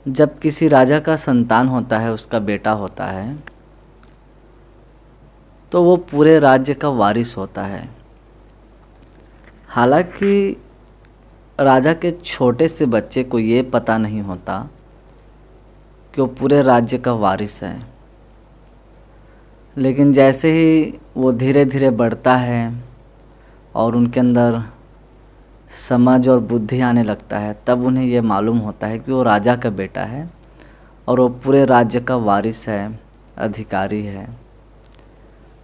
जब किसी राजा का संतान होता है, उसका बेटा होता है, तो वो पूरे राज्य का वारिस होता है। हालांकि राजा के छोटे से बच्चे को ये पता नहीं होता कि वो पूरे राज्य का वारिस है, लेकिन जैसे ही वो धीरे धीरे बढ़ता है और उनके अंदर समझ और बुद्धि आने लगता है, तब उन्हें ये मालूम होता है कि वो राजा का बेटा है और वो पूरे राज्य का वारिस है, अधिकारी है।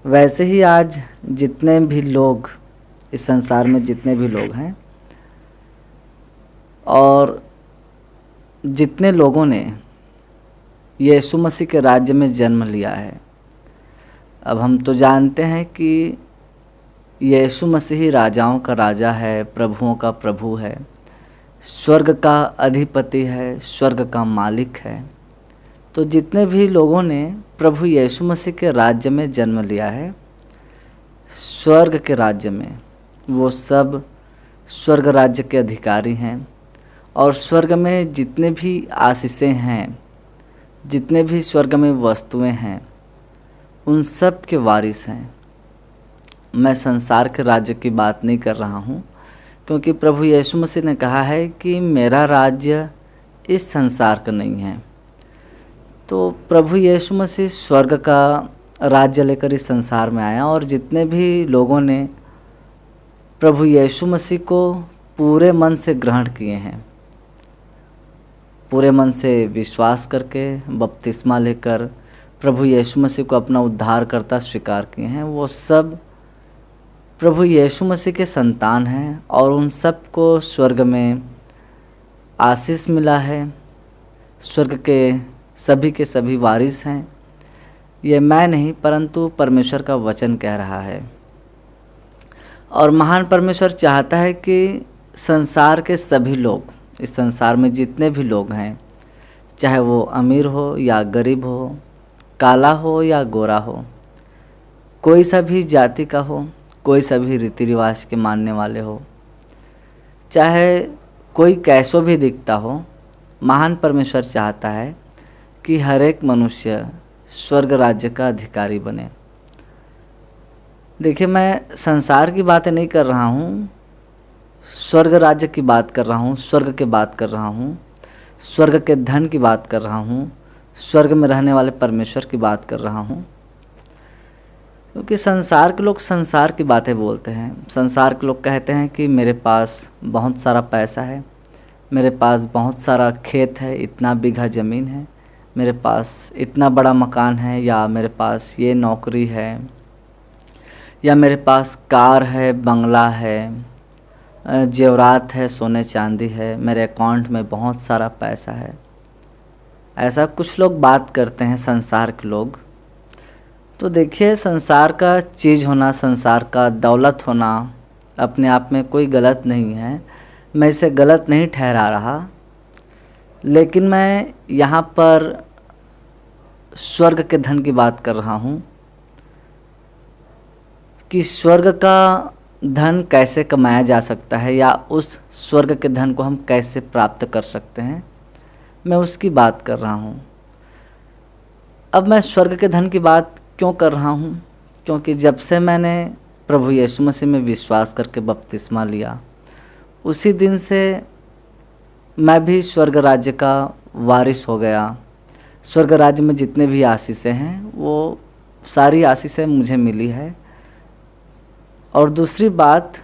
वैसे ही आज जितने भी लोग इस संसार में, जितने भी लोग हैं और जितने लोगों ने यीशु मसीह के राज्य में जन्म लिया है, अब हम तो जानते हैं कि यीशु मसीह ही राजाओं का राजा है, प्रभुओं का प्रभु है, स्वर्ग का अधिपति है, स्वर्ग का मालिक है। तो जितने भी लोगों ने प्रभु यीशु मसीह के राज्य में जन्म लिया है, स्वर्ग के राज्य में, वो सब स्वर्ग राज्य के अधिकारी हैं। और स्वर्ग में जितने भी आशीषें हैं, जितने भी स्वर्ग में वस्तुएं हैं, उन सब के वारिस हैं। मैं संसार के राज्य की बात नहीं कर रहा हूँ, क्योंकि प्रभु यीशु मसीह ने कहा है कि मेरा राज्य इस संसार का नहीं है। तो प्रभु यीशु मसीह स्वर्ग का राज्य लेकर इस संसार में आया, और जितने भी लोगों ने प्रभु यीशु मसीह को पूरे मन से ग्रहण किए हैं, पूरे मन से विश्वास करके बपतिस्मा लेकर प्रभु यीशु मसीह को अपना उद्धारकर्ता स्वीकार किए हैं, वो सब प्रभु यीशु मसीह के संतान हैं और उन सब को स्वर्ग में आशीष मिला है। स्वर्ग के सभी वारिस हैं। ये मैं नहीं, परंतु परमेश्वर का वचन कह रहा है। और महान परमेश्वर चाहता है कि संसार के सभी लोग, इस संसार में जितने भी लोग हैं, चाहे वो अमीर हो या गरीब हो, काला हो या गोरा हो, कोई सा भी जाति का हो, कोई सभी रीति रिवाज के मानने वाले हो, चाहे कोई कैसो भी दिखता हो, महान परमेश्वर चाहता है कि हर एक मनुष्य स्वर्ग राज्य का अधिकारी बने। देखिए, मैं संसार की बातें नहीं कर रहा हूँ, स्वर्ग राज्य की बात कर रहा हूँ, स्वर्ग की बात कर रहा हूँ, स्वर्ग के धन की बात कर रहा हूँ, स्वर्ग में रहने वाले परमेश्वर की बात कर रहा हूँ। क्योंकि संसार के लोग संसार की बातें बोलते हैं। संसार के लोग कहते हैं कि मेरे पास बहुत सारा पैसा है, मेरे पास बहुत सारा खेत है, इतना बीघा ज़मीन है, मेरे पास इतना बड़ा मकान है, या मेरे पास ये नौकरी है, या मेरे पास कार है, बंगला है, जेवरात है, सोने चांदी है, मेरे अकाउंट में बहुत सारा पैसा है। ऐसा कुछ लोग बात करते हैं संसार के लोग। तो देखिए, संसार का चीज़ होना, संसार का दौलत होना अपने आप में कोई गलत नहीं है, मैं इसे गलत नहीं ठहरा रहा। लेकिन मैं यहाँ पर स्वर्ग के धन की बात कर रहा हूँ कि स्वर्ग का धन कैसे कमाया जा सकता है, या उस स्वर्ग के धन को हम कैसे प्राप्त कर सकते हैं, मैं उसकी बात कर रहा हूँ। अब मैं स्वर्ग के धन की बात क्यों कर रहा हूँ? क्योंकि जब से मैंने प्रभु यीशु मसीह में विश्वास करके बपतिस्मा लिया, उसी दिन से मैं भी स्वर्ग राज्य का वारिस हो गया। स्वर्ग राज्य में जितने भी आशीषें हैं, वो सारी आशीषें मुझे मिली है। और दूसरी बात,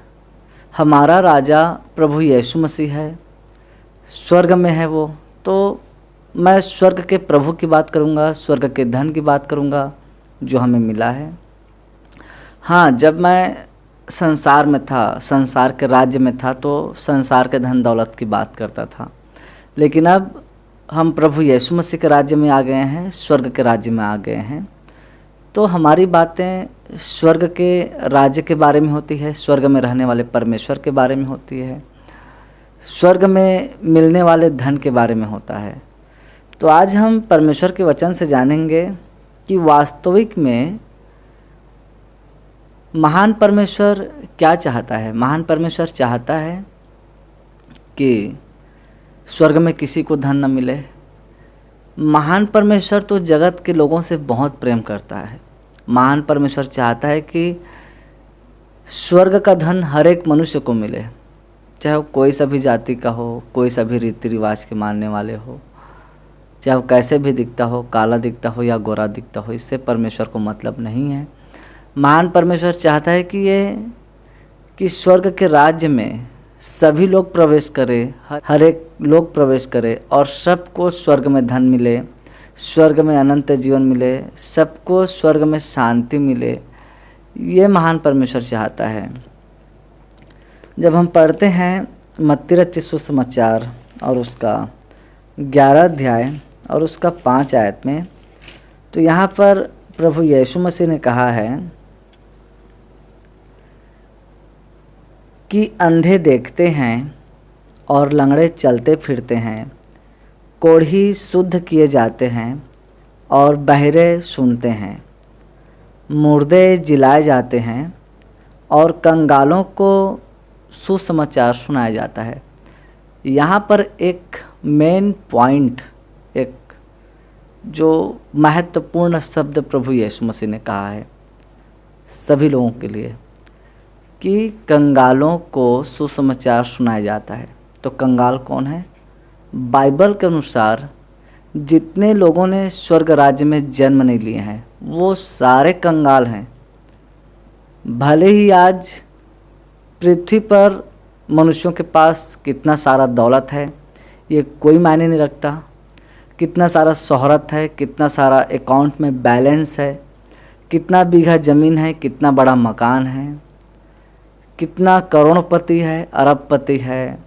हमारा राजा प्रभु यीशु मसीह है, स्वर्ग में है वो। तो मैं स्वर्ग के प्रभु की बात करूँगा, स्वर्ग के धन की बात करूँगा जो हमें मिला है। हाँ, जब मैं संसार में था, संसार के राज्य में था, तो संसार के धन दौलत की बात करता था। लेकिन अब हम प्रभु यीशु मसीह के राज्य में आ गए हैं, स्वर्ग के राज्य में आ गए हैं, तो हमारी बातें स्वर्ग के राज्य के बारे में होती है, स्वर्ग में रहने वाले परमेश्वर के बारे में होती है, स्वर्ग में मिलने वाले धन के बारे में होता है। तो आज हम परमेश्वर के वचन से जानेंगे कि वास्तविक में महान परमेश्वर क्या चाहता है। महान परमेश्वर चाहता है कि स्वर्ग में किसी को धन न मिले, महान परमेश्वर तो जगत के लोगों से बहुत प्रेम करता है। महान परमेश्वर चाहता है कि स्वर्ग का धन हर एक मनुष्य को मिले, चाहे वो कोई सा भी जाति का हो, कोई सा भी रीति रिवाज के मानने वाले हो, चाहे वो कैसे भी दिखता हो, काला दिखता हो या गोरा दिखता हो, इससे परमेश्वर को मतलब नहीं है। महान परमेश्वर चाहता है कि स्वर्ग के राज्य में सभी लोग प्रवेश करें, हर एक लोग प्रवेश करें और सबको स्वर्ग में धन मिले, स्वर्ग में अनंत जीवन मिले, सबको स्वर्ग में शांति मिले। ये महान परमेश्वर चाहता है। जब हम पढ़ते हैं मत्ती रचित सुसमाचार और उसका 11 अध्याय और उसका 5 आयत में, तो यहाँ पर प्रभु यीशु मसीह ने कहा है कि अंधे देखते हैं और लंगड़े चलते फिरते हैं, कोढ़ी शुद्ध किए जाते हैं और बहरे सुनते हैं, मुर्दे जिलाए जाते हैं और कंगालों को सुसमाचार सुनाया जाता है। यहाँ पर एक मेन पॉइंट, एक जो महत्वपूर्ण शब्द प्रभु यीशु मसीह ने कहा है सभी लोगों के लिए कि कंगालों को सुसमाचार सुनाया जाता है। तो कंगाल कौन है? बाइबल के अनुसार जितने लोगों ने स्वर्ग राज्य में जन्म नहीं लिए हैं वो सारे कंगाल हैं। भले ही आज पृथ्वी पर मनुष्यों के पास कितना सारा दौलत है ये कोई मायने नहीं रखता, कितना सारा शोहरत है, कितना सारा अकाउंट में बैलेंस है, कितना बीघा ज़मीन है, कितना बड़ा मकान है, कितना करोड़पति है, अरबपति है,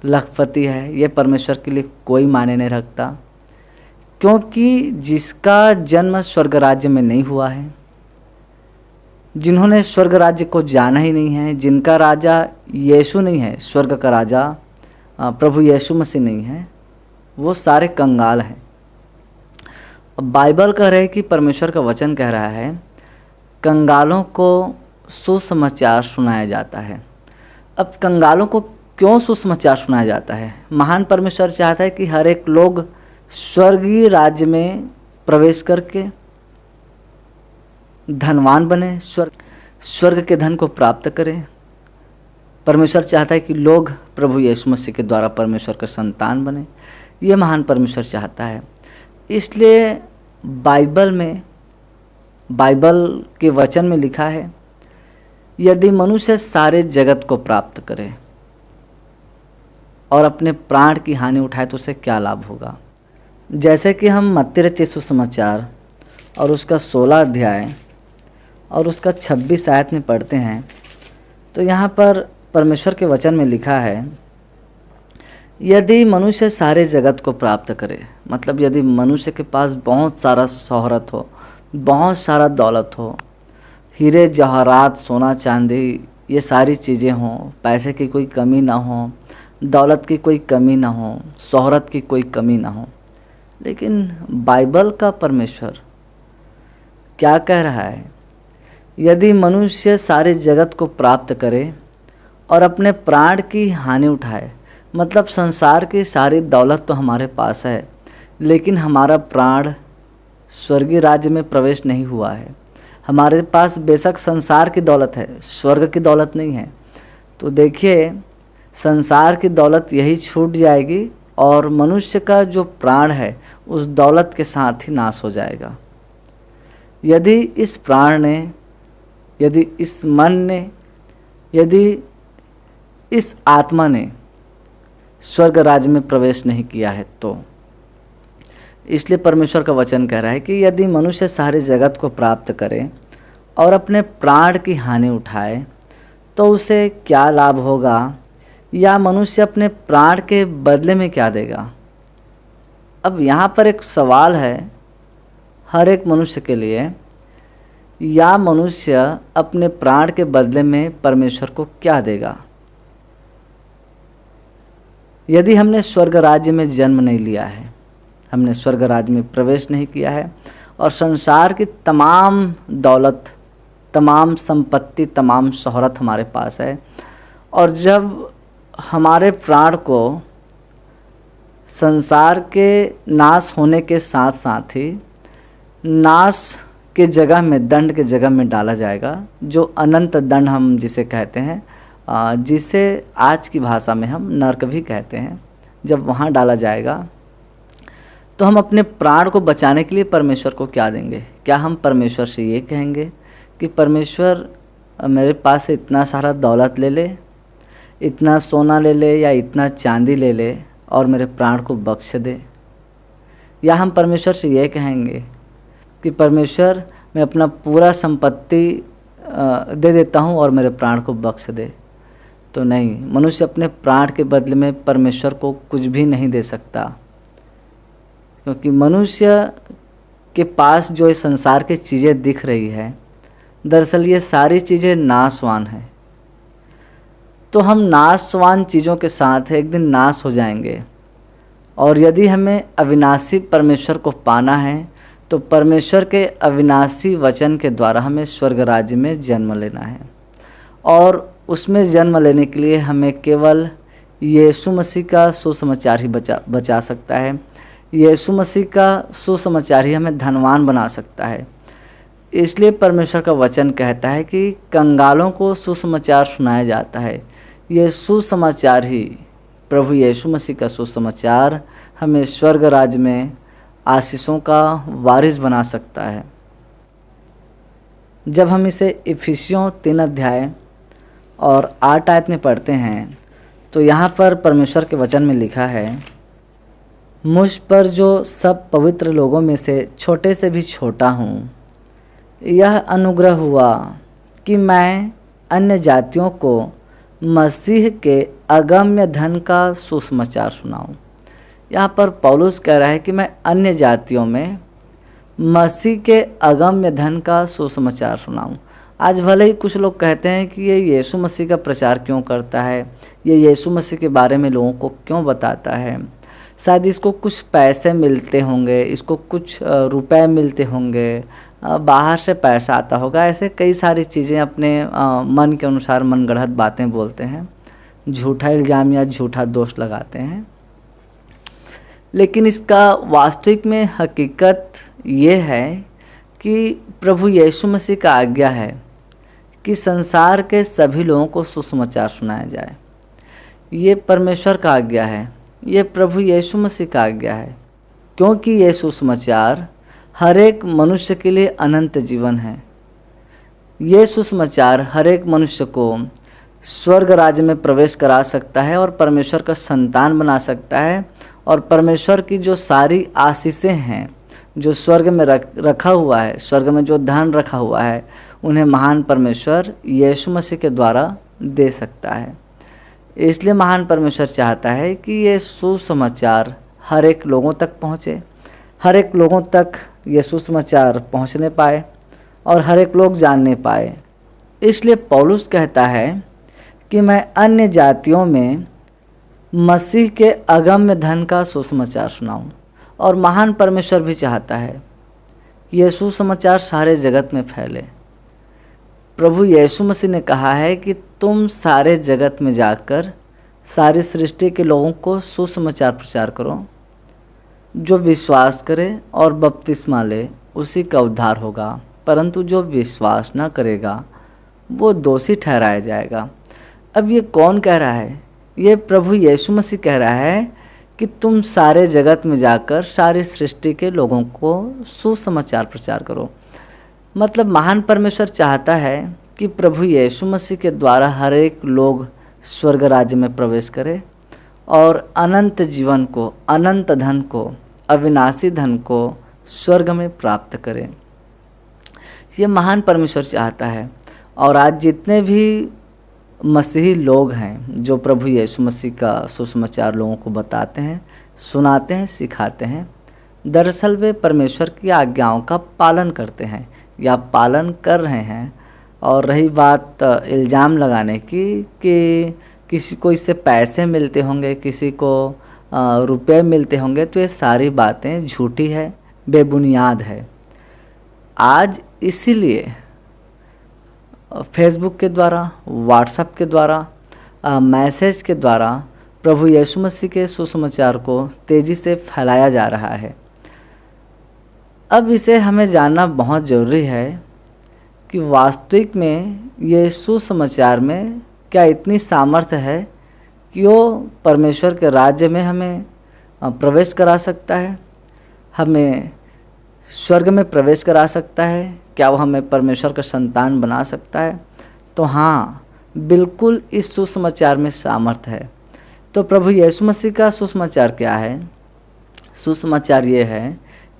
लखपति है, ये परमेश्वर के लिए कोई मायने नहीं रखता। क्योंकि जिसका जन्म स्वर्ग राज्य में नहीं हुआ है, जिन्होंने स्वर्ग राज्य को जाना ही नहीं है, जिनका राजा यीशु नहीं है, स्वर्ग का राजा प्रभु यीशु मसीह नहीं है, वो सारे कंगाल हैं। अब बाइबल कह रहा है कि परमेश्वर का वचन कह रहा है कंगालों को सुसमाचार सुनाया जाता है। अब कंगालों को क्यों सुसमाचार सुनाया जाता है? महान परमेश्वर चाहता है कि हर एक लोग स्वर्गीय राज्य में प्रवेश करके धनवान बने, स्वर्ग के धन को प्राप्त करें। परमेश्वर चाहता है कि लोग प्रभु यीशु मसीह के द्वारा परमेश्वर का संतान बने। ये महान परमेश्वर चाहता है। इसलिए बाइबल के वचन में लिखा है यदि मनुष्य सारे जगत को प्राप्त करे और अपने प्राण की हानि उठाए तो उसे क्या लाभ होगा। जैसे कि हम मत्ती रचित सुसमाचार और उसका 16 अध्याय और उसका 26 आयत में पढ़ते हैं, तो यहाँ पर परमेश्वर के वचन में लिखा है यदि मनुष्य सारे जगत को प्राप्त करे, मतलब यदि मनुष्य के पास बहुत सारा शोहरत हो, बहुत सारा दौलत हो, हीरे जवाहरात, सोना चांदी, ये सारी चीज़ें हों, पैसे की कोई कमी ना हो, दौलत की कोई कमी ना हो, शोहरत की कोई कमी ना हो, लेकिन बाइबल का परमेश्वर क्या कह रहा है? यदि मनुष्य सारे जगत को प्राप्त करे और अपने प्राण की हानि उठाए, मतलब संसार की सारी दौलत तो हमारे पास है लेकिन हमारा प्राण स्वर्गीय राज्य में प्रवेश नहीं हुआ है। हमारे पास बेशक संसार की दौलत है, स्वर्ग की दौलत नहीं है। तो देखिए संसार की दौलत यही छूट जाएगी और मनुष्य का जो प्राण है उस दौलत के साथ ही नाश हो जाएगा। यदि इस प्राण ने, यदि इस मन ने, यदि इस आत्मा ने स्वर्ग राज्य में प्रवेश नहीं किया है तो इसलिए परमेश्वर का वचन कह रहा है कि यदि मनुष्य सारे जगत को प्राप्त करे और अपने प्राण की हानि उठाए तो उसे क्या लाभ होगा, या मनुष्य अपने प्राण के बदले में क्या देगा। अब यहाँ पर एक सवाल है हर एक मनुष्य के लिए, या मनुष्य अपने प्राण के बदले में परमेश्वर को क्या देगा। यदि हमने स्वर्ग राज्य में जन्म नहीं लिया है, हमने स्वर्ग राज्य में प्रवेश नहीं किया है और संसार की तमाम दौलत, तमाम संपत्ति, तमाम शोहरत हमारे पास है, और जब हमारे प्राण को संसार के नाश होने के साथ साथ ही नाश के जगह में, दंड के जगह में डाला जाएगा, जो अनंत दंड हम जिसे कहते हैं, जिसे आज की भाषा में हम नरक भी कहते हैं। जब वहाँ डाला जाएगा तो हम अपने प्राण को बचाने के लिए परमेश्वर को क्या देंगे? क्या हम परमेश्वर से ये कहेंगे कि परमेश्वर मेरे पास से इतना सारा दौलत ले ले, इतना सोना ले ले या इतना चांदी ले ले और मेरे प्राण को बख्श दे? या हम परमेश्वर से ये कहेंगे कि परमेश्वर मैं अपना पूरा संपत्ति दे देता हूँ और मेरे प्राण को बख्श दे? तो नहीं, मनुष्य अपने प्राण के बदले में परमेश्वर को कुछ भी नहीं दे सकता, क्योंकि मनुष्य के पास जो इस संसार की चीज़ें दिख रही है, दरअसल ये सारी चीज़ें नाशवान हैं। तो हम नाशवान चीज़ों के साथ एक दिन नाश हो जाएंगे, और यदि हमें अविनाशी परमेश्वर को पाना है तो परमेश्वर के अविनाशी वचन के द्वारा हमें स्वर्ग राज्य में जन्म लेना है। और उसमें जन्म लेने के लिए हमें केवल यीशु मसीह का सुसमाचार ही बचा सकता है। यीशु मसीह का सुसमाचार ही हमें धनवान बना सकता है। इसलिए परमेश्वर का वचन कहता है कि कंगालों को सुसमाचार सुनाया जाता है। ये सुसमाचार ही, प्रभु यीशु मसीह का सुसमाचार, हमें स्वर्ग राज्य में आशीषों का वारिस बना सकता है। जब हम इसे इफिसियों 3 अध्याय और 8 आयत में पढ़ते हैं तो यहाँ पर परमेश्वर के वचन में लिखा है, मुझ पर जो सब पवित्र लोगों में से छोटे से भी छोटा हूँ, यह अनुग्रह हुआ कि मैं अन्य जातियों को मसीह के अगम्य धन का सुसमाचार सुनाऊं। यहाँ पर पौलुस कह रहा है कि मैं अन्य जातियों में मसीह के अगम्य धन का सुसमाचार सुनाऊं। आज भले ही कुछ लोग कहते हैं कि ये यीशु मसीह का प्रचार क्यों करता है, ये यीशु मसीह के बारे में लोगों को क्यों बताता है, शायद इसको कुछ पैसे मिलते होंगे, इसको कुछ रुपए मिलते होंगे, बाहर से पैसा आता होगा। ऐसे कई सारी चीज़ें अपने मन के अनुसार मनगढ़ंत बातें बोलते हैं, झूठा इल्ज़ाम या झूठा दोष लगाते हैं। लेकिन इसका वास्तविक में हकीकत ये है कि प्रभु यीशु मसीह का आज्ञा है कि संसार के सभी लोगों को सुसमाचार सुनाया जाए। ये परमेश्वर का आज्ञा है, ये प्रभु यीशु मसीह का आज्ञा है, क्योंकि ये सुसमाचार हर एक मनुष्य के लिए अनंत जीवन है। ये सुसमाचार हर एक मनुष्य को स्वर्ग राज्य में प्रवेश करा सकता है और परमेश्वर का संतान बना सकता है। और परमेश्वर की जो सारी आशीषें हैं, जो स्वर्ग में रखा हुआ है, स्वर्ग में जो धन रखा हुआ है, उन्हें महान परमेश्वर यीशु मसीह के द्वारा दे सकता है। इसलिए महान परमेश्वर चाहता है कि ये सुसमाचार हर एक लोगों तक पहुँचे, हर एक लोगों तक ये सुसमाचार पहुँचने पाए और हर एक लोग जानने पाए। इसलिए पौलुस कहता है कि मैं अन्य जातियों में मसीह के अगम्य धन का सुसमाचार सुनाऊं। और महान परमेश्वर भी चाहता है ये सुसमाचार सारे जगत में फैले। प्रभु यीशु मसीह ने कहा है कि तुम सारे जगत में जाकर सारी सृष्टि के लोगों को सुसमाचार प्रचार करो। जो विश्वास करे और बपतिस्मा ले उसी का उद्धार होगा, परंतु जो विश्वास न करेगा वो दोषी ठहराया जाएगा। अब ये कौन कह रहा है? ये प्रभु यीशु मसीह कह रहा है कि तुम सारे जगत में जाकर सारी सृष्टि के लोगों को सुसमाचार प्रचार करो। मतलब महान परमेश्वर चाहता है कि प्रभु यीशु मसीह के द्वारा हर एक लोग स्वर्ग राज्य में प्रवेश करे और अनंत जीवन को, अनंत धन को, अविनाशी धन को स्वर्ग में प्राप्त करे। ये महान परमेश्वर चाहता है। और आज जितने भी मसीही लोग हैं जो प्रभु यीशु मसीह का सुसमाचार लोगों को बताते हैं, सुनाते हैं, सिखाते हैं, दरअसल वे परमेश्वर की आज्ञाओं का पालन करते हैं या पालन कर रहे हैं। और रही बात इल्ज़ाम लगाने की कि किसी को इससे पैसे मिलते होंगे, किसी को रुपए मिलते होंगे, तो ये सारी बातें झूठी है, बेबुनियाद है। आज इसीलिए फेसबुक के द्वारा, व्हाट्सएप के द्वारा, मैसेज के द्वारा प्रभु यीशु मसीह के सुसमाचार को तेज़ी से फैलाया जा रहा है। अब इसे हमें जानना बहुत ज़रूरी है कि वास्तविक में ये सुसमाचार में क्या इतनी सामर्थ्य है कि वो परमेश्वर के राज्य में हमें प्रवेश करा सकता है, हमें स्वर्ग में प्रवेश करा सकता है, क्या वो हमें परमेश्वर का संतान बना सकता है? तो हाँ, बिल्कुल इस सुसमाचार में सामर्थ्य है। तो प्रभु यीशु मसीह का सुसमाचार क्या है? सुसमाचार ये है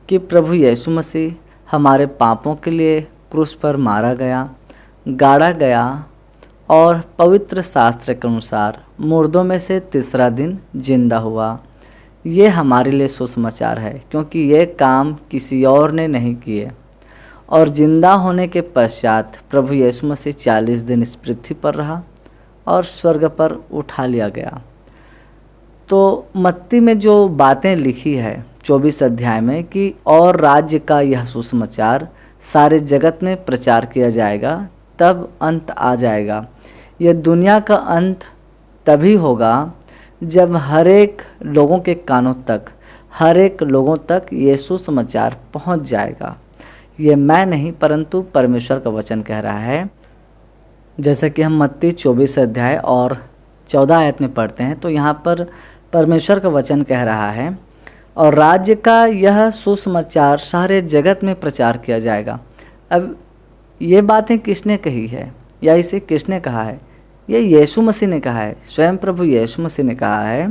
कि प्रभु यीशु मसीह हमारे पापों के लिए क्रूस पर मारा गया, गाड़ा गया और पवित्र शास्त्र के अनुसार मुर्दों में से तीसरा दिन जिंदा हुआ। ये हमारे लिए सुसमाचार है, क्योंकि ये काम किसी और ने नहीं किए। और जिंदा होने के पश्चात प्रभु यीशु मसीह 40 दिन इस पृथ्वी पर रहा और स्वर्ग पर उठा लिया गया। तो मत्ती में जो बातें लिखी है 24 अध्याय में कि और राज्य का यह सुसमाचार सारे जगत में प्रचार किया जाएगा, तब अंत आ जाएगा। यह दुनिया का अंत तभी होगा जब हर एक लोगों के कानों तक, हर एक लोगों तक ये सुसमाचार पहुंच जाएगा। ये मैं नहीं परंतु परमेश्वर का वचन कह रहा है। जैसा कि हम मत्ती 24 अध्याय और 14 आयत में पढ़ते हैं, तो यहाँ पर परमेश्वर का वचन कह रहा है और राज्य का यह सुसमाचार सारे जगत में प्रचार किया जाएगा। अब ये बातें किसने कही है या इसे किसने कहा है? ये यीशु मसीह ने कहा है। स्वयं प्रभु यीशु मसीह ने कहा है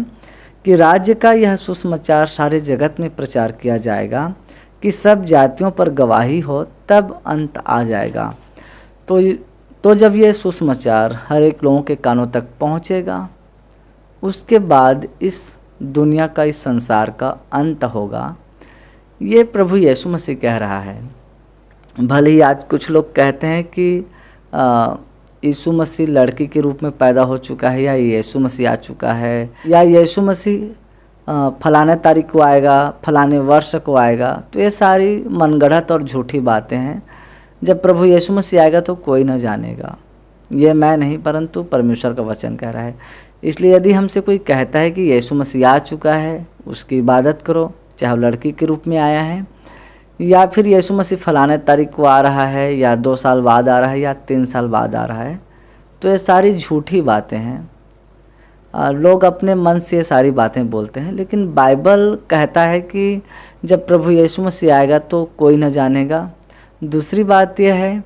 कि राज्य का यह सुसमाचार सारे जगत में प्रचार किया जाएगा कि सब जातियों पर गवाही हो, तब अंत आ जाएगा। तो जब ये सुसमाचार हर एक लोगों के कानों तक पहुंचेगा, उसके बाद इस दुनिया का, इस संसार का अंत होगा। ये प्रभु यीशु मसीह कह रहा है। भले ही आज कुछ लोग कहते हैं कि यीशु मसीह लड़की के रूप में पैदा हो चुका है, या यीशु मसीह आ चुका है, या यीशु मसीह फलाने तारीख को आएगा, फलाने वर्ष को आएगा। तो ये सारी मनगढ़ंत और झूठी बातें हैं। जब प्रभु यीशु मसीह आएगा तो कोई न जानेगा। ये मैं नहीं परंतु परमेश्वर का वचन कह रहा है। इसलिए यदि हमसे कोई कहता है कि यीशु मसीह आ चुका है, उसकी इबादत करो, चाहे वो लड़की के रूप में आया है, या फिर यीशु मसीह फलाने तारीख को आ रहा है, या 2 साल बाद आ रहा है, या 3 साल बाद आ रहा है, तो ये सारी झूठी बातें हैं। लोग अपने मन से ये सारी बातें बोलते हैं, लेकिन बाइबल कहता है कि जब प्रभु यीशु मसीह आएगा तो कोई न जानेगा। दूसरी बात यह है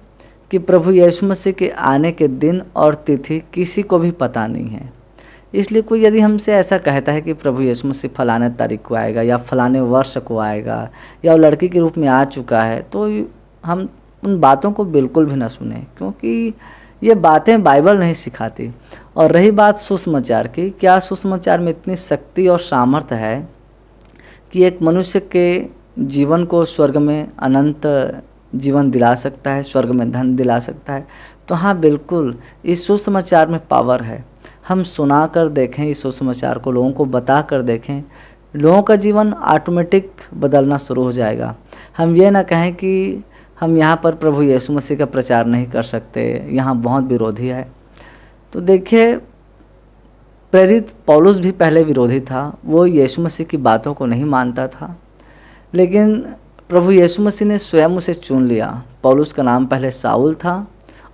कि प्रभु यीशु मसीह के आने के दिन और तिथि किसी को भी पता नहीं है। इसलिए कोई यदि हमसे ऐसा कहता है कि प्रभु यीशु मसीह फलाने तारीख को आएगा, या फलाने वर्ष को आएगा, या वो लड़की के रूप में आ चुका है, तो हम उन बातों को बिल्कुल भी ना सुने, क्योंकि ये बातें बाइबल नहीं सिखाती। और रही बात सुसमाचार की, क्या सुसमाचार में इतनी शक्ति और सामर्थ्य है कि एक मनुष्य के जीवन को स्वर्ग में अनंत जीवन दिला सकता है, स्वर्ग में धन दिला सकता है? तो हाँ, बिल्कुल इस सुसमाचार में पावर है। हम सुना कर देखें इस सुसमाचार को, लोगों को बता कर देखें, लोगों का जीवन ऑटोमेटिक बदलना शुरू हो जाएगा। हम ये ना कहें कि हम यहाँ पर प्रभु यीशु मसीह का प्रचार नहीं कर सकते, यहाँ बहुत विरोधी है। तो देखिए, प्रेरित पौलुस भी पहले विरोधी था, वो यीशु मसीह की बातों को नहीं मानता था, लेकिन प्रभु यीशु मसीह ने स्वयं उसे चुन लिया। पौलुस का नाम पहले साउल था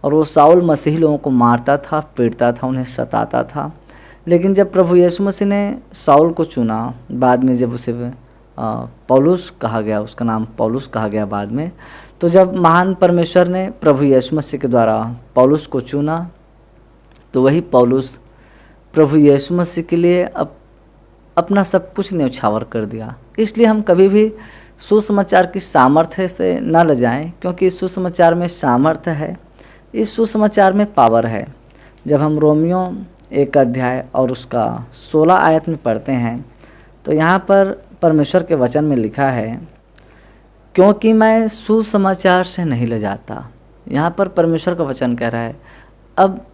और वो साउल मसीही लोगों को मारता था, पीटता था, उन्हें सताता था। लेकिन जब प्रभु यीशु मसीह ने साउल को चुना, बाद में जब उसे पौलुस कहा गया, उसका नाम पौलुस कहा गया बाद में, तो जब महान परमेश्वर ने प्रभु यीशु मसीह के द्वारा पौलुस को चुना, तो वही पौलुस प्रभु यीशु मसीह के लिए अपना सब कुछ न्यौछावर कर दिया। इसलिए हम कभी भी सुसमाचार की सामर्थ्य से न लजाएं, क्योंकि इस सुसमाचार में सामर्थ्य है, इस सुसमाचार में पावर है। जब हम रोमियो 1 अध्याय और उसका 16 आयत में पढ़ते हैं, तो यहाँ पर परमेश्वर के वचन में लिखा है, क्योंकि मैं सुसमाचार से नहीं लजाता। यहाँ पर परमेश्वर का वचन कह रहा है। अब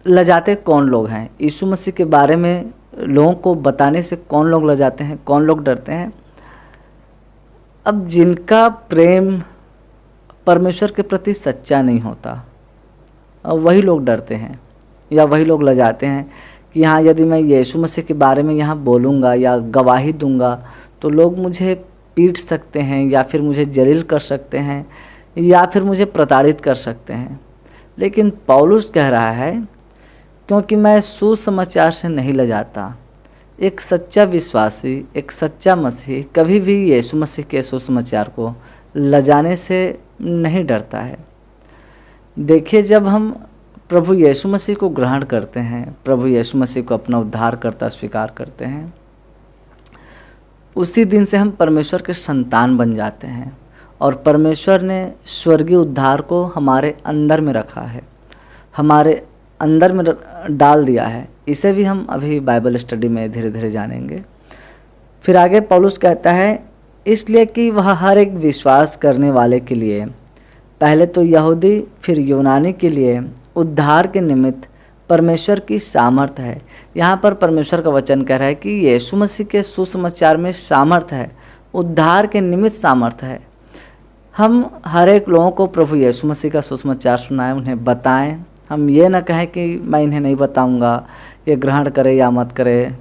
लजाते कौन लोग हैं? यीशु मसीह के बारे में लोगों को बताने से कौन लोग लजाते हैं, कौन लोग डरते हैं? अब जिनका प्रेम परमेश्वर के प्रति सच्चा नहीं होता, वही लोग डरते हैं, या वही लोग लजाते हैं कि हाँ, यदि मैं यीशु मसीह के बारे में यहाँ बोलूँगा या गवाही दूँगा तो लोग मुझे पीट सकते हैं या फिर मुझे जलील कर सकते हैं या फिर मुझे प्रताड़ित कर सकते हैं। लेकिन पौलुस कह रहा है, क्योंकि मैं सुसमाचार से नहीं लजाता। एक सच्चा विश्वासी, एक सच्चा मसीह कभी भी यीशु मसीह के सुसमाचार को लजाने से नहीं डरता है। देखिए, जब हम प्रभु यीशु मसीह को ग्रहण करते हैं, प्रभु यीशु मसीह को अपना उद्धारकर्ता स्वीकार करते हैं, उसी दिन से हम परमेश्वर के संतान बन जाते हैं और परमेश्वर ने स्वर्गीय उद्धार को हमारे अंदर में रखा है, हमारे अंदर में डाल दिया है। इसे भी हम अभी बाइबल स्टडी में धीरे धीरे जानेंगे। फिर आगे पौलुस कहता है, इसलिए कि वह हर एक विश्वास करने वाले के लिए, पहले तो यहूदी फिर यूनानी के लिए उद्धार के निमित्त परमेश्वर की सामर्थ है। यहाँ पर परमेश्वर का वचन कह रहा है कि यीशु मसीह के सुसमाचार में सामर्थ है, उद्धार के निमित्त सामर्थ है। हम हर एक लोगों को प्रभु यीशु मसीह का सुसमाचार सुनाएं, उन्हें बताएं। हम ये ना कहें कि मैं इन्हें नहीं बताऊंगा, ये ग्रहण करे या मत करे,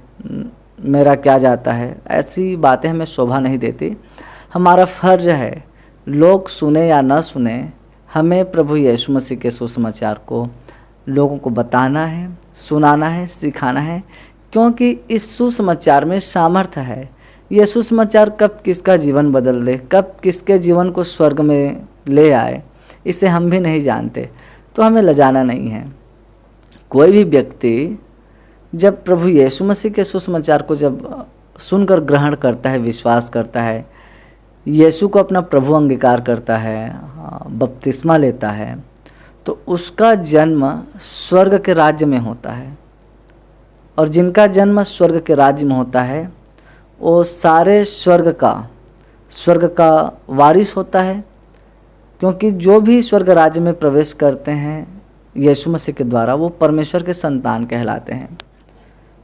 मेरा क्या जाता है। ऐसी बातें हमें शोभा नहीं देती। हमारा फ़र्ज है, लोग सुने या न सुने, हमें प्रभु यीशु मसीह के सुसमाचार को लोगों को बताना है, सुनाना है, सिखाना है, क्योंकि इस सुसमाचार में सामर्थ्य है। ये सुसमाचार कब किसका जीवन बदल दे, कब किसके जीवन को स्वर्ग में ले आए, इसे हम भी नहीं जानते। तो हमें लजाना नहीं है। कोई भी व्यक्ति जब प्रभु यीशु मसीह के सुसमाचार को जब सुनकर ग्रहण करता है, विश्वास करता है, यीशु को अपना प्रभु अंगीकार करता है, बपतिस्मा लेता है, तो उसका जन्म स्वर्ग के राज्य में होता है। और जिनका जन्म स्वर्ग के राज्य में होता है वो सारे स्वर्ग का वारिस होता है, क्योंकि जो भी स्वर्ग राज्य में प्रवेश करते हैं यीशु मसीह के द्वारा, वो परमेश्वर के संतान कहलाते हैं।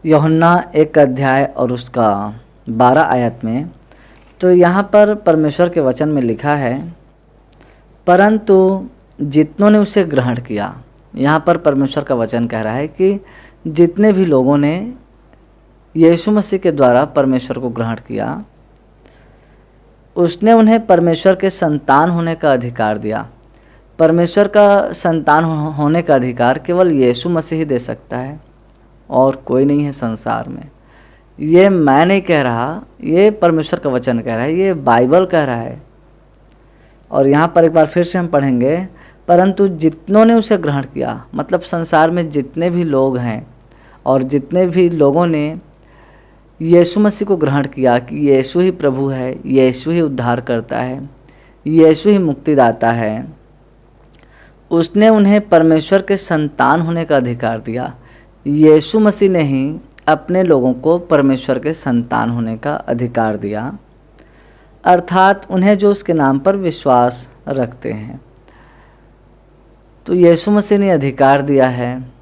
यूहन्ना 1 अध्याय और उसका 12 आयत में तो यहाँ पर परमेश्वर के वचन में लिखा है, परंतु जितनों ने उसे ग्रहण किया। यहाँ पर परमेश्वर का वचन कह रहा है कि जितने भी लोगों ने यीशु मसीह के द्वारा परमेश्वर को ग्रहण किया, उसने उन्हें परमेश्वर के संतान होने का अधिकार दिया। परमेश्वर का संतान होने का अधिकार केवल यीशु मसीह ही दे सकता है और कोई नहीं है संसार में। ये मैं नहीं कह रहा, ये परमेश्वर का वचन कह रहा है, ये बाइबल कह रहा है। और यहाँ पर एक बार फिर से हम पढ़ेंगे, परंतु जितनों ने उसे ग्रहण किया, मतलब संसार में जितने भी लोग हैं और जितने भी लोगों ने यीशु मसीह को ग्रहण किया कि यीशु ही प्रभु है, यीशु ही उद्धार करता है, यीशु ही मुक्तिदाता है, उसने उन्हें परमेश्वर के संतान होने का अधिकार दिया। यीशु मसीह ने ही अपने लोगों को परमेश्वर के संतान होने का अधिकार दिया, अर्थात उन्हें जो उसके नाम पर विश्वास रखते हैं। तो यीशु मसीह ने अधिकार दिया है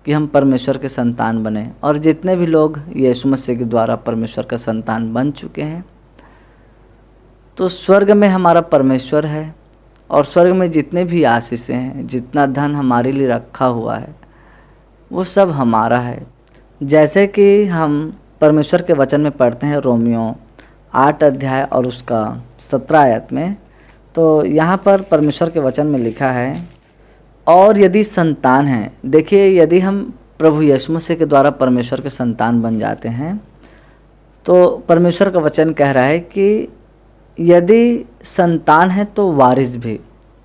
कि हम परमेश्वर के संतान बने, और जितने भी लोग यीशु मसीह के द्वारा परमेश्वर का संतान बन चुके हैं, तो स्वर्ग में हमारा परमेश्वर है और स्वर्ग में जितने भी आशीषें हैं, जितना धन हमारे लिए रखा हुआ है, वो सब हमारा है। जैसे कि हम परमेश्वर के वचन में पढ़ते हैं रोमियो 8 अध्याय और उसका 17 आयत में, तो यहाँ पर परमेश्वर के वचन में लिखा है, और यदि संतान हैं, देखिए यदि हम प्रभु यीशु मसीह के द्वारा परमेश्वर के संतान बन जाते हैं, तो परमेश्वर का वचन कह रहा है कि यदि संतान है तो वारिस भी।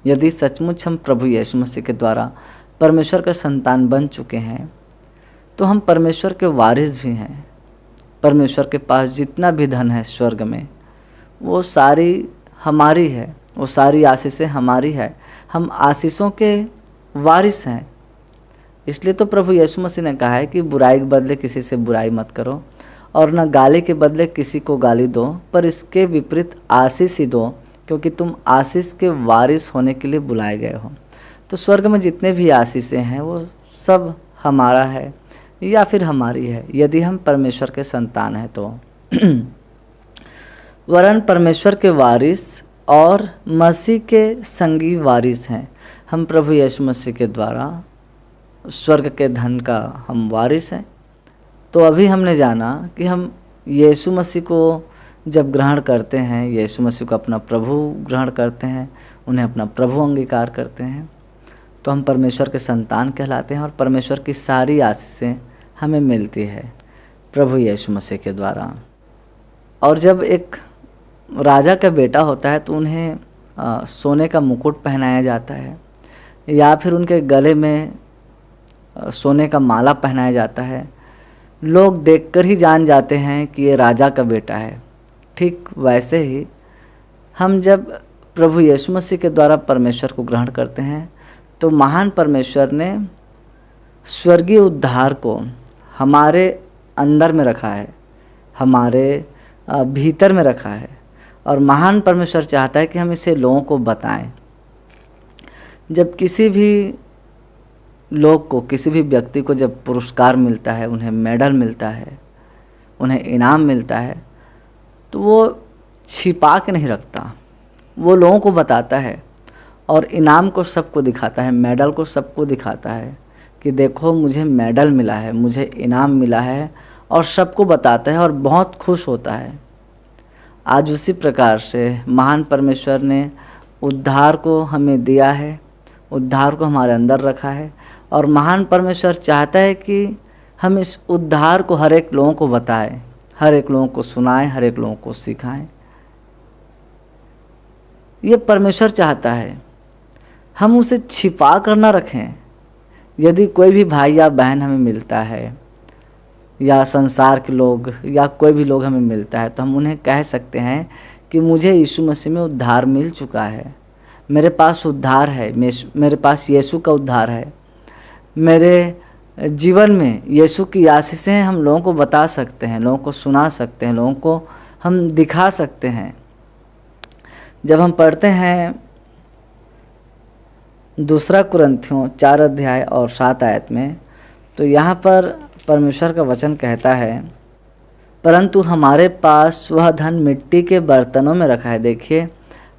यदि सचमुच हम प्रभु यीशु मसीह के द्वारा परमेश्वर का संतान बन चुके हैं, तो हम परमेश्वर के वारिस भी हैं। परमेश्वर के पास जितना भी धन है स्वर्ग में, वो सारी हमारी है, वो सारी आशीषें हमारी है, हम आशीषों के वारिस हैं। इसलिए तो प्रभु यीशु मसीह ने कहा है कि बुराई के बदले किसी से बुराई मत करो और न गाली के बदले किसी को गाली दो, पर इसके विपरीत आशीष ही दो, क्योंकि तुम आशीष के वारिस होने के लिए बुलाए गए हो। तो स्वर्ग में जितने भी आशीषें हैं वो सब हमारा है या फिर हमारी है, यदि हम परमेश्वर के संतान हैं तो। वरन परमेश्वर के वारिस और मसीह के संगी वारिस हैं। हम प्रभु यीशु मसीह के द्वारा स्वर्ग के धन का हम वारिस हैं। तो अभी हमने जाना कि हम यीशु मसीह को जब ग्रहण करते हैं, यीशु मसीह को अपना प्रभु ग्रहण करते हैं, उन्हें अपना प्रभु अंगीकार करते हैं, तो हम परमेश्वर के संतान कहलाते हैं और परमेश्वर की सारी आशीषें हमें मिलती है प्रभु यीशु मसीह के द्वारा। और जब एक राजा का बेटा होता है तो उन्हें सोने का मुकुट पहनाया जाता है या फिर उनके गले में सोने का माला पहनाया जाता है। लोग देखकर ही जान जाते हैं कि ये राजा का बेटा है। ठीक वैसे ही हम जब प्रभु यीशु मसीह के द्वारा परमेश्वर को ग्रहण करते हैं तो महान परमेश्वर ने स्वर्गीय उद्धार को हमारे अंदर में रखा है, हमारे भीतर में रखा है और महान परमेश्वर चाहता है कि हम इसे लोगों को बताएं। जब किसी भी लोग को, किसी भी व्यक्ति को जब पुरस्कार मिलता है, उन्हें मेडल मिलता है, उन्हें इनाम मिलता है, तो वो छिपा के नहीं रखता, वो लोगों को बताता है और इनाम को सबको दिखाता है, मेडल को सबको दिखाता है कि देखो मुझे मेडल मिला है, मुझे इनाम मिला है, और सबको बताता है और बहुत खुश होता है। आज उसी प्रकार से महान परमेश्वर ने उद्धार को हमें दिया है, उद्धार को हमारे अंदर रखा है और महान परमेश्वर चाहता है कि हम इस उद्धार को हर एक लोगों को बताएं, हर एक लोगों को सुनाएं, हर एक लोगों को सिखाएं। ये परमेश्वर चाहता है, हम उसे छिपा कर ना रखें। यदि कोई भी भाई या बहन हमें मिलता है या संसार के लोग या कोई भी लोग हमें मिलता है तो हम उन्हें कह सकते हैं कि मुझे यीशु मसीह में उद्धार मिल चुका है, मेरे पास उद्धार है, मेरे पास यीशु का उद्धार है, मेरे जीवन में यीशु की आशीषें हम लोगों को बता सकते हैं, लोगों को सुना सकते हैं, लोगों को हम दिखा सकते हैं। जब हम पढ़ते हैं 2 कुरिन्थियों 4 अध्याय और 7 आयत में, तो यहाँ पर परमेश्वर का वचन कहता है, परंतु हमारे पास वह धन मिट्टी के बर्तनों में रखा है। देखिए,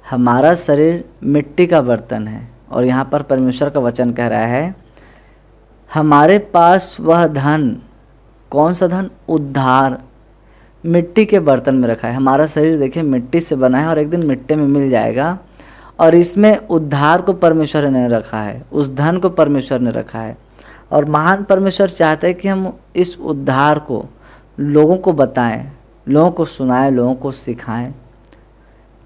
हमारा शरीर मिट्टी का बर्तन है और यहाँ पर परमेश्वर का वचन कह रहा है हमारे पास वह धन, कौन सा धन? उद्धार, मिट्टी के बर्तन में रखा है। हमारा शरीर देखिए मिट्टी से बना है और एक दिन मिट्टी में मिल जाएगा, और इसमें उद्धार को परमेश्वर ने रखा है, उस धन को परमेश्वर ने रखा है। और महान परमेश्वर चाहते हैं कि हम इस उद्धार को लोगों को बताएं, लोगों को सुनाएं, लोगों को सिखाएं,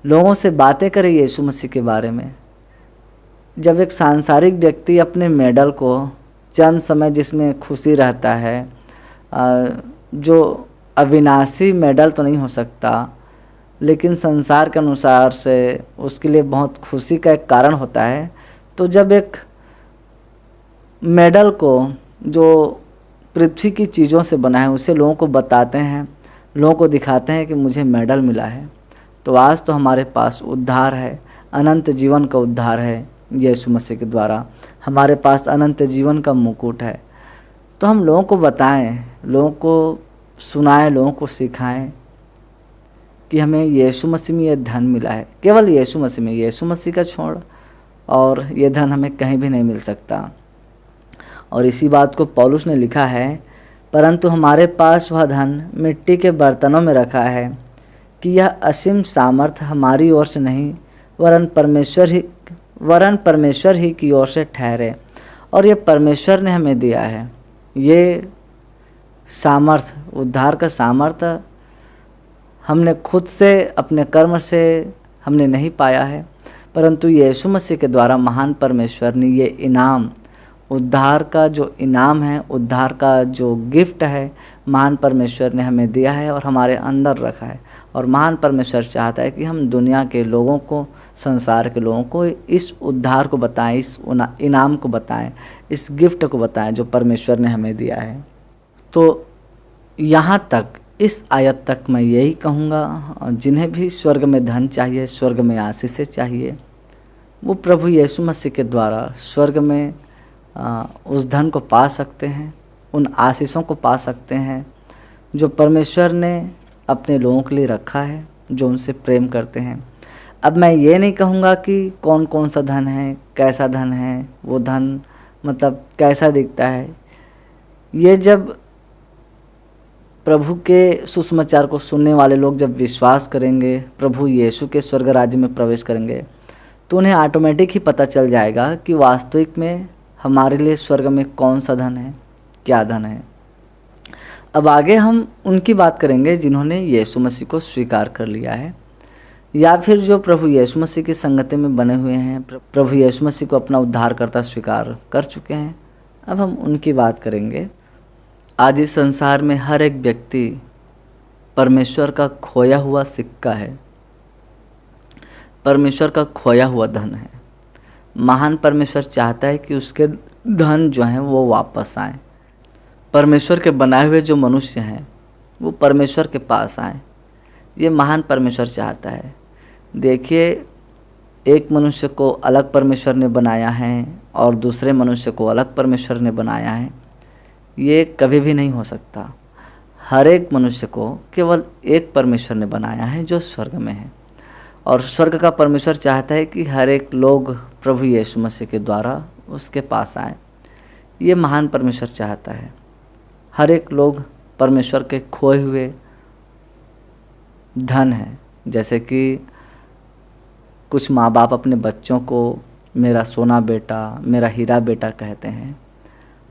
लोगों से बातें करें यीशु मसीह के बारे में। जब एक सांसारिक व्यक्ति अपने मेडल को चंद समय जिसमें खुशी रहता है, जो अविनाशी मेडल तो नहीं हो सकता, लेकिन संसार के अनुसार से उसके लिए बहुत खुशी का एक कारण होता है, तो जब एक मेडल को जो पृथ्वी की चीज़ों से बना है उसे लोगों को बताते हैं, लोगों को दिखाते हैं कि मुझे मेडल मिला है, तो आज तो हमारे पास उद्धार है, अनंत जीवन का उद्धार है यीशु मसीह के द्वारा। हमारे पास अनंत जीवन का मुकुट है। तो हम लोगों को बताएं, लोगों को सुनाएं, लोगों को सिखाएं कि हमें यीशु मसीह में ये धन मिला है। केवल यीशु मसीह में, यीशु मसीह का छोड़ और ये धन हमें कहीं भी नहीं मिल सकता। और इसी बात को पौलुस ने लिखा है, परंतु हमारे पास वह धन मिट्टी के बर्तनों में रखा है कि यह असीम सामर्थ हमारी ओर से नहीं वरन परमेश्वर ही की ओर से ठहरे। और ये परमेश्वर ने हमें दिया है। ये सामर्थ, उद्धार का सामर्थ हमने खुद से, अपने कर्म से हमने नहीं पाया है, परंतु यीशु मसीह के द्वारा महान परमेश्वर ने ये इनाम, उद्धार का जो इनाम है, उद्धार का जो गिफ्ट है, महान परमेश्वर ने हमें दिया है और हमारे अंदर रखा है। और महान परमेश्वर चाहता है कि हम दुनिया के लोगों को, संसार के लोगों को इस उद्धार को बताएं, इस इनाम को बताएं, इस गिफ्ट को बताएं जो परमेश्वर ने हमें दिया है। तो यहाँ तक, इस आयत तक मैं यही कहूँगा, जिन्हें भी स्वर्ग में धन चाहिए, स्वर्ग में आशीषें चाहिए, वो प्रभु यीशु मसीह के द्वारा स्वर्ग में उस धन को पा सकते हैं, उन आशीषों को पा सकते हैं जो परमेश्वर ने अपने लोगों के लिए रखा है, जो उनसे प्रेम करते हैं। अब मैं ये नहीं कहूँगा कि कौन कौन सा धन है, कैसा धन है, वो धन मतलब कैसा दिखता है। ये जब प्रभु के सुसमाचार को सुनने वाले लोग जब विश्वास करेंगे, प्रभु यीशु के स्वर्ग राज्य में प्रवेश करेंगे, तो उन्हें ऑटोमेटिक ही पता चल जाएगा कि वास्तविक में हमारे लिए स्वर्ग में कौन सा धन है, क्या धन है। अब आगे हम उनकी बात करेंगे जिन्होंने यीशु मसीह को स्वीकार कर लिया है, या फिर जो प्रभु यीशु मसीह की संगति में बने हुए हैं, प्रभु यीशु मसीह को अपना उद्धारकर्ता स्वीकार कर चुके हैं। अब हम उनकी बात करेंगे। आज इस संसार में हर एक व्यक्ति परमेश्वर का खोया हुआ सिक्का है, परमेश्वर का खोया हुआ धन है। महान परमेश्वर चाहता है कि उसके धन जो हैं वो वापस आए। परमेश्वर के बनाए हुए जो मनुष्य हैं वो परमेश्वर के पास आए, ये महान परमेश्वर चाहता है। देखिए, एक मनुष्य को अलग परमेश्वर ने बनाया है और दूसरे मनुष्य को अलग परमेश्वर ने बनाया है, ये कभी भी नहीं हो सकता। हर एक मनुष्य को केवल एक परमेश्वर ने बनाया है जो स्वर्ग में है, और स्वर्ग का परमेश्वर चाहता है कि हर एक लोग प्रभु यीशु मसीह के द्वारा उसके पास आए। ये महान परमेश्वर चाहता है हर एक लोग परमेश्वर के खोए हुए धन है। जैसे कि कुछ माँ बाप अपने बच्चों को मेरा सोना बेटा, मेरा हीरा बेटा कहते हैं,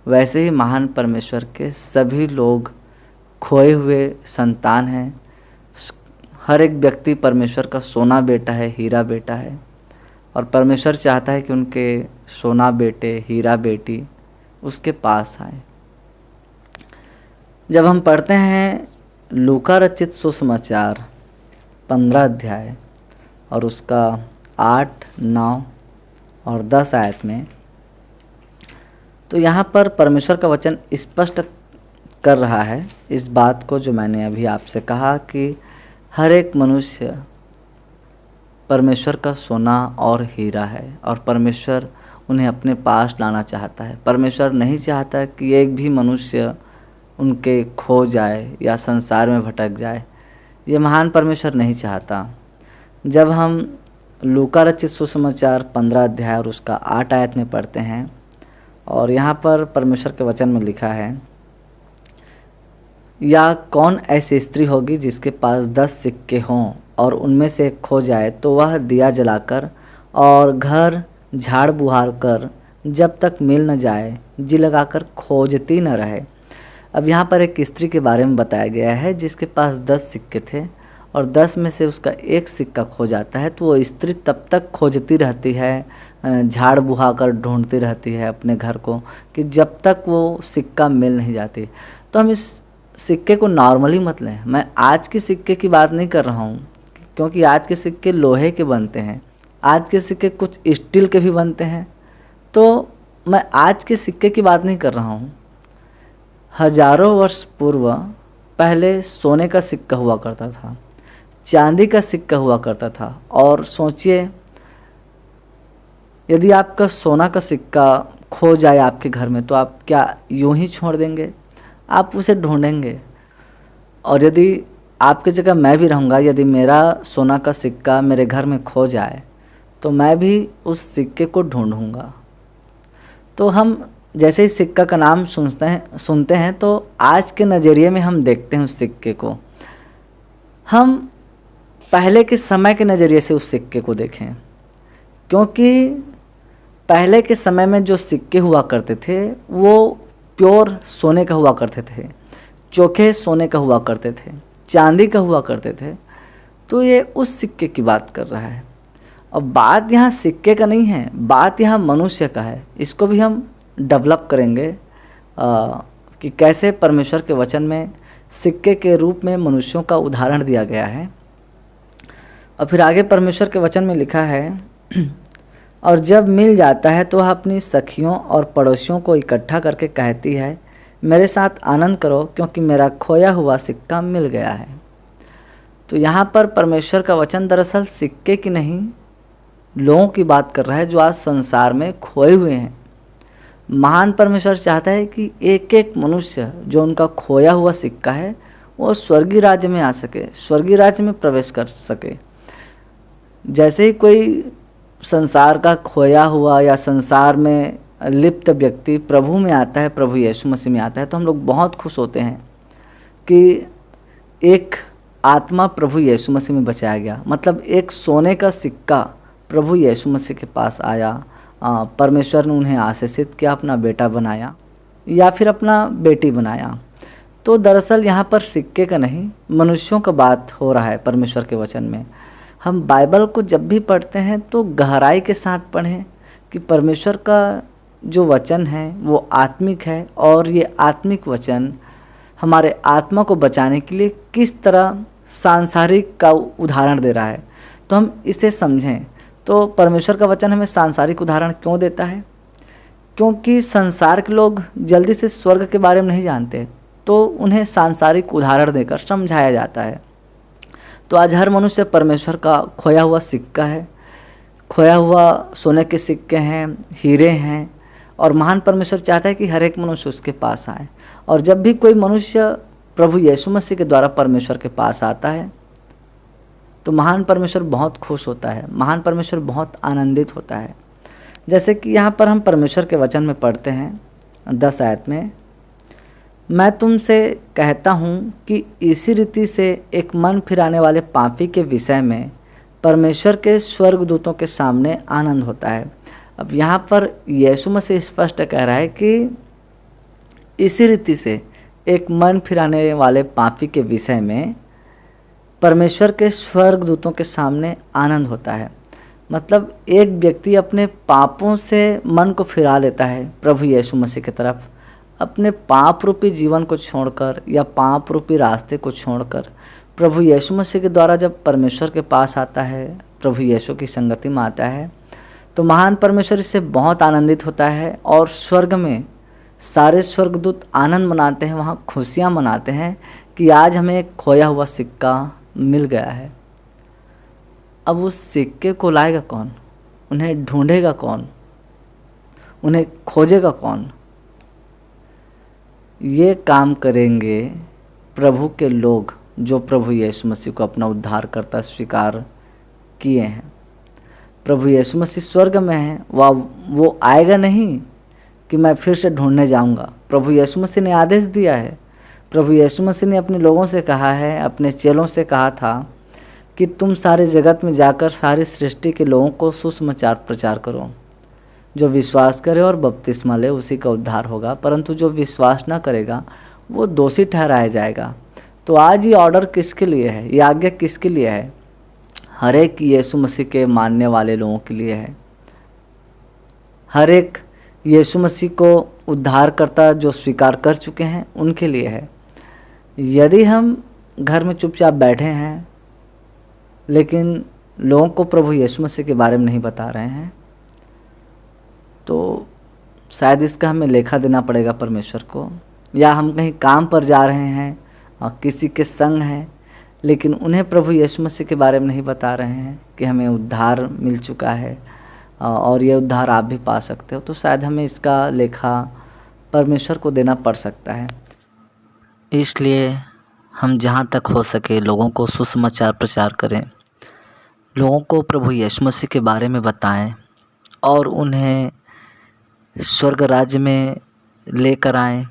वैसे ही महान परमेश्वर के सभी लोग खोए हुए संतान हैं। हर एक व्यक्ति परमेश्वर का सोना बेटा है, हीरा बेटा है, और परमेश्वर चाहता है कि उनके सोना बेटे, हीरा बेटी उसके पास आए। जब हम पढ़ते हैं लूका रचित सुसमाचार 15 अध्याय और उसका 8, 9 और 10 आयत में, तो यहाँ पर परमेश्वर का वचन स्पष्ट कर रहा है इस बात को जो मैंने अभी आपसे कहा कि हर एक मनुष्य परमेश्वर का सोना और हीरा है, और परमेश्वर उन्हें अपने पास लाना चाहता है। परमेश्वर नहीं चाहता कि एक भी मनुष्य उनके खो जाए या संसार में भटक जाए। ये महान परमेश्वर नहीं चाहता। जब हम लूका रचित सुसमाचार 15 अध्याय और उसका 8 आयत में पढ़ते हैं, और यहाँ पर परमेश्वर के वचन में लिखा है, या कौन ऐसी स्त्री होगी जिसके पास 10 सिक्के हों और उनमें से एक खो जाए, तो वह दिया जलाकर और घर झाड़ बुहार कर जब तक मिल न जाए जी लगाकर खोजती न रहे। अब यहाँ पर एक स्त्री के बारे में बताया गया है जिसके पास 10 सिक्के थे और 10 में से उसका एक सिक्का खो जाता है, तो वो स्त्री तब तक खोजती रहती है, झाड़ बुहा कर ढूंढती रहती है अपने घर को, कि जब तक वो सिक्का मिल नहीं जाती। तो हम इस सिक्के को नॉर्मली मत लें। मैं आज के सिक्के की बात नहीं कर रहा हूँ, क्योंकि आज के सिक्के लोहे के बनते हैं, आज के सिक्के कुछ स्टील के भी बनते हैं। तो मैं आज के सिक्के की बात नहीं कर रहा हूँ। हजारों वर्ष पूर्व पहले सोने का सिक्का हुआ करता था, चांदी का सिक्का हुआ करता था। और सोचिए, यदि आपका सोना का सिक्का खो जाए आपके घर में, तो आप क्या यूं ही छोड़ देंगे? आप उसे ढूंढेंगे। और यदि आपकी जगह मैं भी रहूँगा, यदि मेरा सोना का सिक्का मेरे घर में खो जाए, तो मैं भी उस सिक्के को ढूंढूंगा। तो हम जैसे ही सिक्का का नाम सुनते हैं तो आज के नज़रिए में हम देखते हैं उस सिक्के को। हम पहले के समय के नज़रिए से उस सिक्के को देखें, क्योंकि पहले के समय में जो सिक्के हुआ करते थे वो प्योर सोने का हुआ करते थे, चोखे सोने का हुआ करते थे, चांदी का हुआ करते थे। तो ये उस सिक्के की बात कर रहा है। और बात यहाँ सिक्के का नहीं है, बात यहाँ मनुष्य का है। इसको भी हम डेवलप करेंगे कि कैसे परमेश्वर के वचन में सिक्के के रूप में मनुष्यों का उदाहरण दिया गया है। और फिर आगे परमेश्वर के वचन में लिखा है, और जब मिल जाता है तो वह अपनी सखियों और पड़ोसियों को इकट्ठा करके कहती है, मेरे साथ आनंद करो क्योंकि मेरा खोया हुआ सिक्का मिल गया है। तो यहाँ पर परमेश्वर का वचन दरअसल सिक्के की नहीं, लोगों की बात कर रहा है जो आज संसार में खोए हुए हैं। महान परमेश्वर चाहता है कि एक एक मनुष्य जो उनका खोया हुआ सिक्का है वो स्वर्गीय राज्य में आ सके, स्वर्गीय राज्य में प्रवेश कर सके। जैसे ही कोई संसार का खोया हुआ या संसार में लिप्त व्यक्ति प्रभु में आता है, प्रभु यीशु मसीह में आता है, तो हम लोग बहुत खुश होते हैं कि एक आत्मा प्रभु यीशु मसीह में बचाया गया। मतलब एक सोने का सिक्का प्रभु यीशु मसीह के पास आया, परमेश्वर ने उन्हें आशीषित किया, अपना बेटा बनाया या फिर अपना बेटी बनाया। तो दरअसल यहाँ पर सिक्के का नहीं, मनुष्यों का बात हो रहा है परमेश्वर के वचन में। हम बाइबल को जब भी पढ़ते हैं तो गहराई के साथ पढ़ें कि परमेश्वर का जो वचन है वो आत्मिक है, और ये आत्मिक वचन हमारे आत्मा को बचाने के लिए किस तरह सांसारिक का उदाहरण दे रहा है। तो हम इसे समझें। तो परमेश्वर का वचन हमें सांसारिक उदाहरण क्यों देता है? क्योंकि संसार के लोग जल्दी से स्वर्ग के बारे में नहीं जानते, तो उन्हें सांसारिक उदाहरण देकर समझाया जाता है। तो आज हर मनुष्य परमेश्वर का खोया हुआ सिक्का है, खोया हुआ सोने के सिक्के हैं, हीरे हैं, और महान परमेश्वर चाहता है कि हर एक मनुष्य उसके पास आए। और जब भी कोई मनुष्य प्रभु यीशु मसीह के द्वारा परमेश्वर के पास आता है तो महान परमेश्वर बहुत खुश होता है, महान परमेश्वर बहुत आनंदित होता है। जैसे कि यहाँ पर हम परमेश्वर के वचन में पढ़ते हैं 10 आयत में, मैं तुमसे कहता हूँ कि इसी रीति से एक मन फिराने वाले पापी के विषय में परमेश्वर के स्वर्गदूतों के सामने आनंद होता है। अब यहाँ पर यीशु मसीह स्पष्ट कह रहा है कि इसी रीति से एक मन फिराने वाले पापी के विषय में परमेश्वर के स्वर्गदूतों के सामने आनंद होता है। मतलब एक व्यक्ति अपने पापों से मन को फिरा लेता है प्रभु यीशु मसीह की तरफ, अपने पाप रूपी जीवन को छोड़कर या पाप रूपी रास्ते को छोड़कर प्रभु यीशु मसीह के द्वारा जब परमेश्वर के पास आता है, प्रभु यीशु की संगति में आता है, तो महान परमेश्वर इससे बहुत आनंदित होता है। और स्वर्ग में सारे स्वर्गदूत आनंद मनाते हैं, वहाँ खुशियाँ मनाते हैं कि आज हमें एक खोया हुआ सिक्का मिल गया है। अब उस सिक्के को लाएगा कौन? उन्हें ढूंढेगा कौन? उन्हें खोजेगा कौन? ये काम करेंगे प्रभु के लोग जो प्रभु यीशु मसीह को अपना उद्धारकर्ता स्वीकार किए हैं। प्रभु यीशु मसीह स्वर्ग में है, वो आएगा नहीं कि मैं फिर से ढूंढने जाऊंगा। प्रभु यीशु मसीह ने आदेश दिया है, प्रभु यीशु मसीह ने अपने लोगों से कहा है, अपने चेलों से कहा था कि तुम सारे जगत में जाकर सारी सृष्टि के लोगों को सुसमाचार प्रचार करो। जो विश्वास करे और बपतिस्मा ले उसी का उद्धार होगा, परंतु जो विश्वास न करेगा वो दोषी ठहराया जाएगा। तो आज ये ऑर्डर किसके लिए है? ये आज्ञा किसके लिए है? हर एक यीशु मसीह के मानने वाले लोगों के लिए है। हर एक यीशु मसीह को उद्धारकर्ता जो स्वीकार कर चुके हैं उनके लिए है। यदि हम घर में चुपचाप बैठे हैं लेकिन लोगों को प्रभु यीशु मसीह के बारे में नहीं बता रहे हैं, तो शायद इसका हमें लेखा देना पड़ेगा परमेश्वर को। या हम कहीं काम पर जा रहे हैं और किसी के संग हैं, लेकिन उन्हें प्रभु यीशु मसीह के बारे में नहीं बता रहे हैं कि हमें उद्धार मिल चुका है और ये उद्धार आप भी पा सकते हो, तो शायद हमें इसका लेखा परमेश्वर को देना पड़ सकता है। इसलिए हम जहाँ तक हो सके लोगों को सुसमाचार प्रचार करें, लोगों को प्रभु यीशु मसीह के बारे में बताएं और उन्हें स्वर्ग राज्य में लेकर आएं।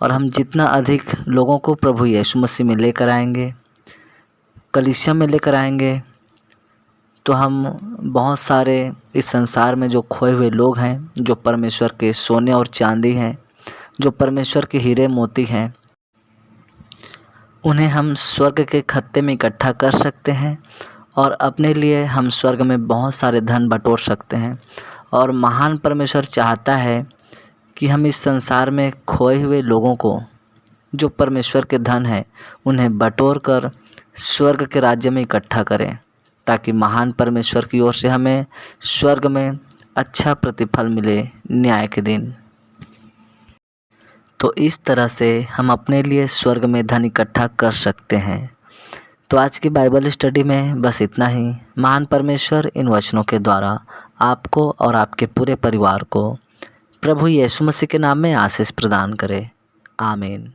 और हम जितना अधिक लोगों को प्रभु यीशु मसीह में लेकर आएंगे, कलीसिया में लेकर आएंगे, तो हम बहुत सारे इस संसार में जो खोए हुए लोग हैं, जो परमेश्वर के सोने और चांदी हैं, जो परमेश्वर के हीरे मोती हैं, उन्हें हम स्वर्ग के खत्ते में इकट्ठा कर सकते हैं और अपने लिए हम स्वर्ग में बहुत सारे धन बटोर सकते हैं। और महान परमेश्वर चाहता है कि हम इस संसार में खोए हुए लोगों को, जो परमेश्वर के धन है, उन्हें बटोर कर स्वर्ग के राज्य में इकट्ठा करें, ताकि महान परमेश्वर की ओर से हमें स्वर्ग में अच्छा प्रतिफल मिले न्याय के दिन। तो इस तरह से हम अपने लिए स्वर्ग में धन इकट्ठा कर सकते हैं। तो आज की बाइबल स्टडी में बस इतना ही। महान परमेश्वर इन वचनों के द्वारा आपको और आपके पूरे परिवार को प्रभु यीशु मसीह के नाम में आशीष प्रदान करे। आमीन।